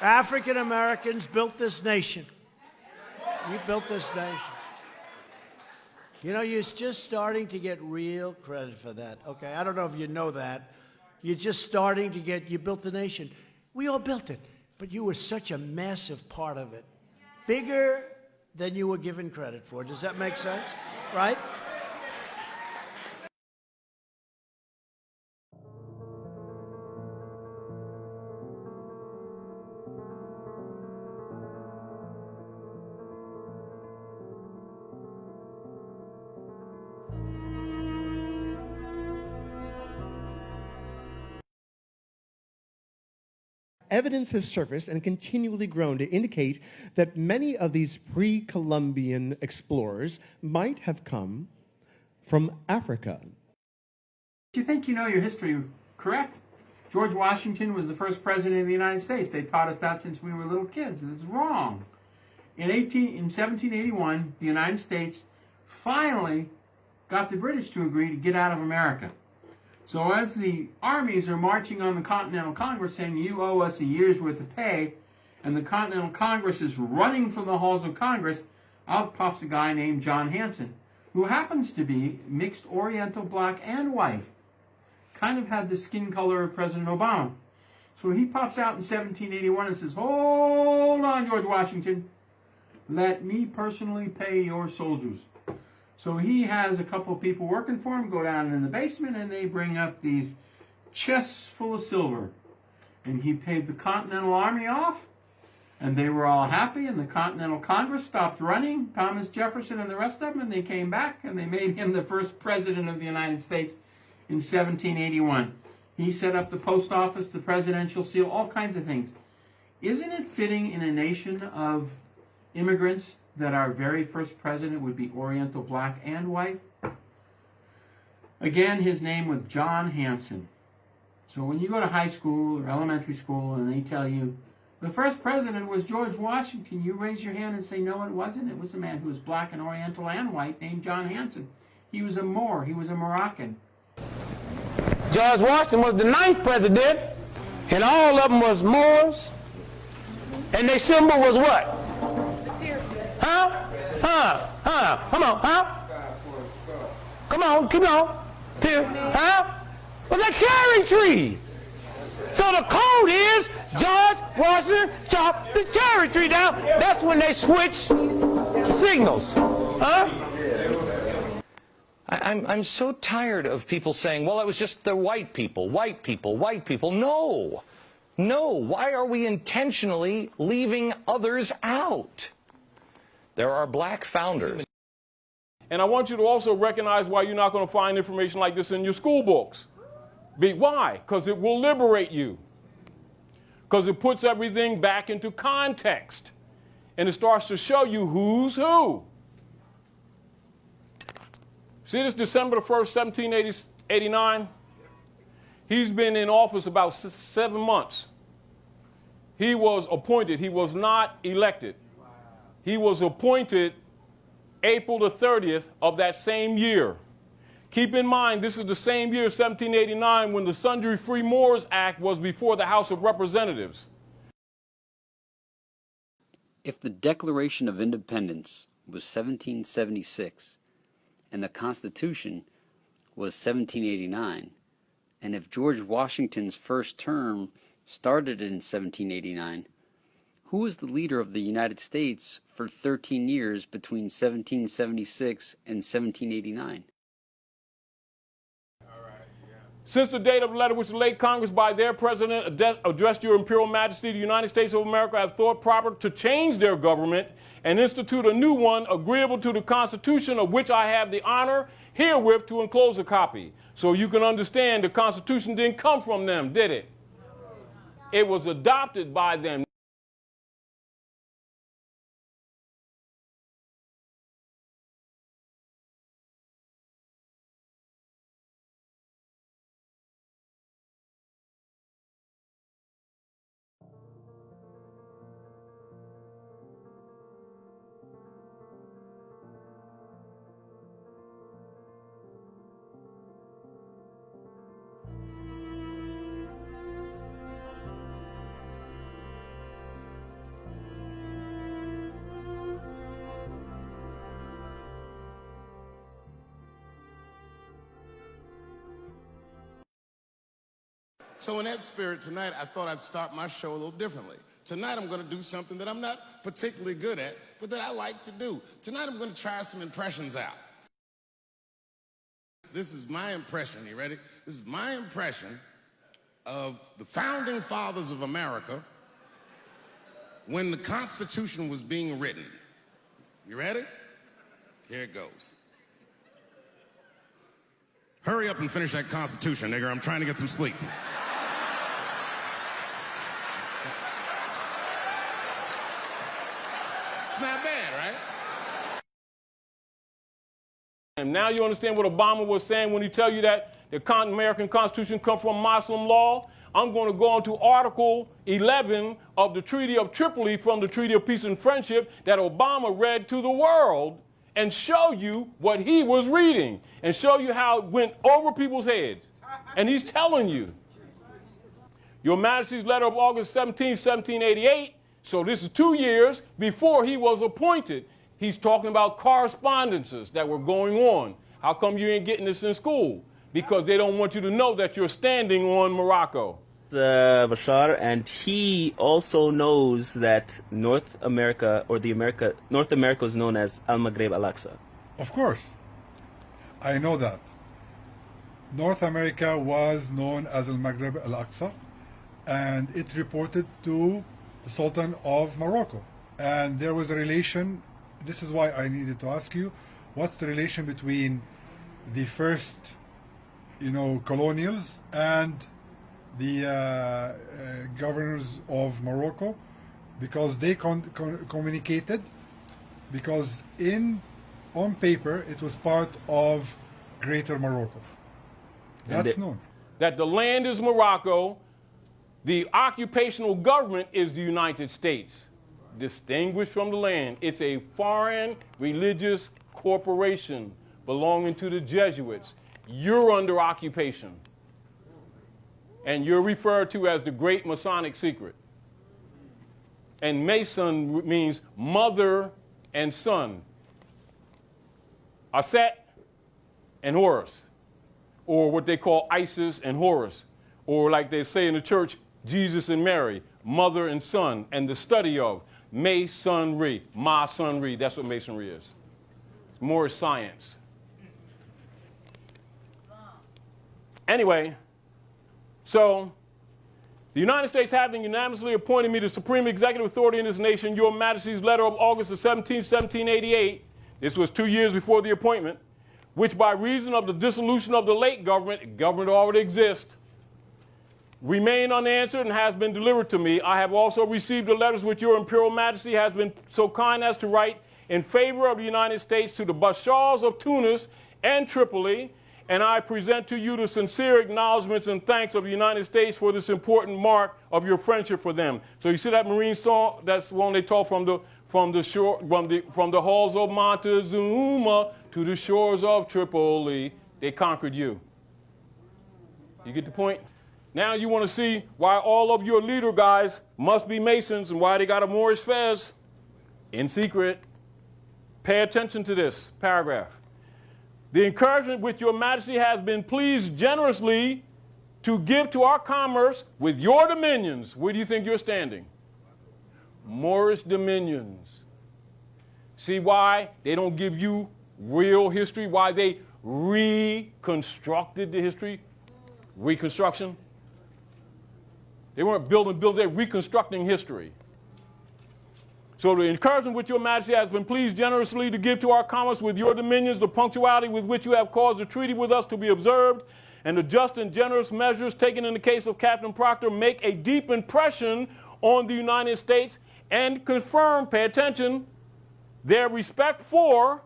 African Americans built this nation. You built this nation. You know, you're just starting to get real credit for that. Okay, I don't know if you know that. You're just starting to get, you built the nation. We all built it, but you were such a massive part of it. Bigger than you were given credit for. Does that make sense? Right? Evidence has surfaced and continually grown to indicate that many of these pre-Columbian explorers might have come from Africa. You think you know your history, correct? George Washington was the first president of the United States. They taught us that since we were little kids. It's wrong. In 1781, the United States finally got the British to agree to get out of America. So as the armies are marching on the Continental Congress saying, you owe us a year's worth of pay, and the Continental Congress is running from the halls of Congress, out pops a guy named John Hanson, who happens to be mixed Oriental, black, and white. Kind of had the skin color of President Obama. So he pops out in 1781 and says, hold on, George Washington. Let me personally pay your soldiers. So he has a couple of people working for him, go down in the basement, and they bring up these chests full of silver. And he paid the Continental Army off, and they were all happy, and the Continental Congress stopped running, Thomas Jefferson and the rest of them, and they came back, and they made him the first president of the United States in 1781. He set up the post office, the presidential seal, all kinds of things. Isn't it fitting in a nation of immigrants that our very first president would be Oriental, black, and white? Again, his name was John Hanson. So when you go to high school or elementary school and they tell you, the first president was George Washington, you raise your hand and say, no, it wasn't. It was a man who was black and Oriental and white named John Hanson. He was a Moor. He was a Moroccan. George Washington was the 9th president, and all of them was Moors, and their symbol was what? Come on, Come on, keep on. Here, Well, the cherry tree. So the code is George Washington chopped the cherry tree down. That's when they switched signals. I'm so tired of people saying, well, it was just the white people, white people, white people. No. No. Why are we intentionally leaving others out? There are black founders. And I want you to also recognize why you're not going to find information like this in your school books. Why? Because it will liberate you. Because it puts everything back into context. And it starts to show you who's who. See this December the 1st, 1789? He's been in office about 7 months. He was appointed. He was not elected. He was appointed April the 30th of that same year. Keep in mind, this is the same year, 1789, when the Sundry Free Moors Act was before the House of Representatives. If the Declaration of Independence was 1776 and the Constitution was 1789, and if George Washington's first term started in 1789, who was the leader of the United States for 13 years between 1776 and 1789? Since the date of the letter which the late Congress by their president addressed your Imperial Majesty, the United States of America have thought proper to change their government and institute a new one agreeable to the Constitution, of which I have the honor herewith to enclose a copy. So you can understand the Constitution didn't come from them, did it? It was adopted by them. So in that spirit, tonight, I thought I'd start my show a little differently. Tonight, I'm going to do something that I'm not particularly good at, but that I like to do. Tonight, I'm going to try some impressions out. This is my impression. You ready? This is my impression of the founding fathers of America when the Constitution was being written. You ready? Here it goes. Hurry up and finish that Constitution, nigger. I'm trying to get some sleep. It's not bad, right? And now you understand what Obama was saying when he tell you that the American Constitution comes from Muslim law. I'm going to go on to Article 11 of the Treaty of Tripoli from the Treaty of Peace and Friendship that Obama read to the world and show you what he was reading and show you how it went over people's heads. And he's telling you. Your Majesty's letter of August 17, 1788, so this is 2 years before he was appointed. He's talking about correspondences that were going on. How come you ain't getting this in school? Because they don't want you to know that you're standing on Morocco. Bashar, and he also knows that North America, or North America is known as Al-Maghreb Al-Aqsa. Of course, I know that. North America was known as Al-Maghreb Al-Aqsa, and it reported to the Sultan of Morocco. And there was a relation. This is why I needed to ask you, what's the relation between the first, colonials and the governors of Morocco, because they communicated, because on paper it was part of Greater Morocco. That's known. That the land is Morocco, the occupational government is the United States. Distinguished from the land. It's a foreign religious corporation belonging to the Jesuits. You're under occupation. And you're referred to as the Great Masonic Secret. And Mason means mother and son. Aset and Horus. Or what they call Isis and Horus. Or like they say in the church, Jesus and Mary, mother and son, and the study of Masonry. Masonry, that's what Masonry is. It's more science. Anyway, so the United States having unanimously appointed me the supreme executive authority in this nation, Your Majesty's letter of August the 17th, 1788, this was 2 years before the appointment, which by reason of the dissolution of the late government already exists, remain unanswered and has been delivered to me. I have also received the letters which Your Imperial Majesty has been so kind as to write in favor of the United States to the Bashars of Tunis and Tripoli, and I present to you the sincere acknowledgments and thanks of the United States for this important mark of your friendship for them. So you see that Marine song? That's one they taught from the halls of Montezuma to the shores of Tripoli. They conquered you. You get the point? Now you want to see why all of your leader guys must be Masons and why they got a Moorish fez in secret. Pay attention to this paragraph. The encouragement which Your Majesty has been pleased generously to give to our commerce with your dominions. Where do you think you're standing? Moorish dominions. See why they don't give you real history? Why they reconstructed the history? Reconstruction? They weren't building, they're reconstructing history. So the encouragement which Your Majesty has been pleased generously to give to our commerce with your dominions, the punctuality with which you have caused the treaty with us to be observed, and the just and generous measures taken in the case of Captain Proctor make a deep impression on the United States and confirm, pay attention, their respect for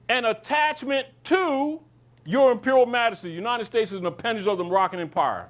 and attachment to Your Imperial Majesty. The United States is an appendage of the Moroccan Empire.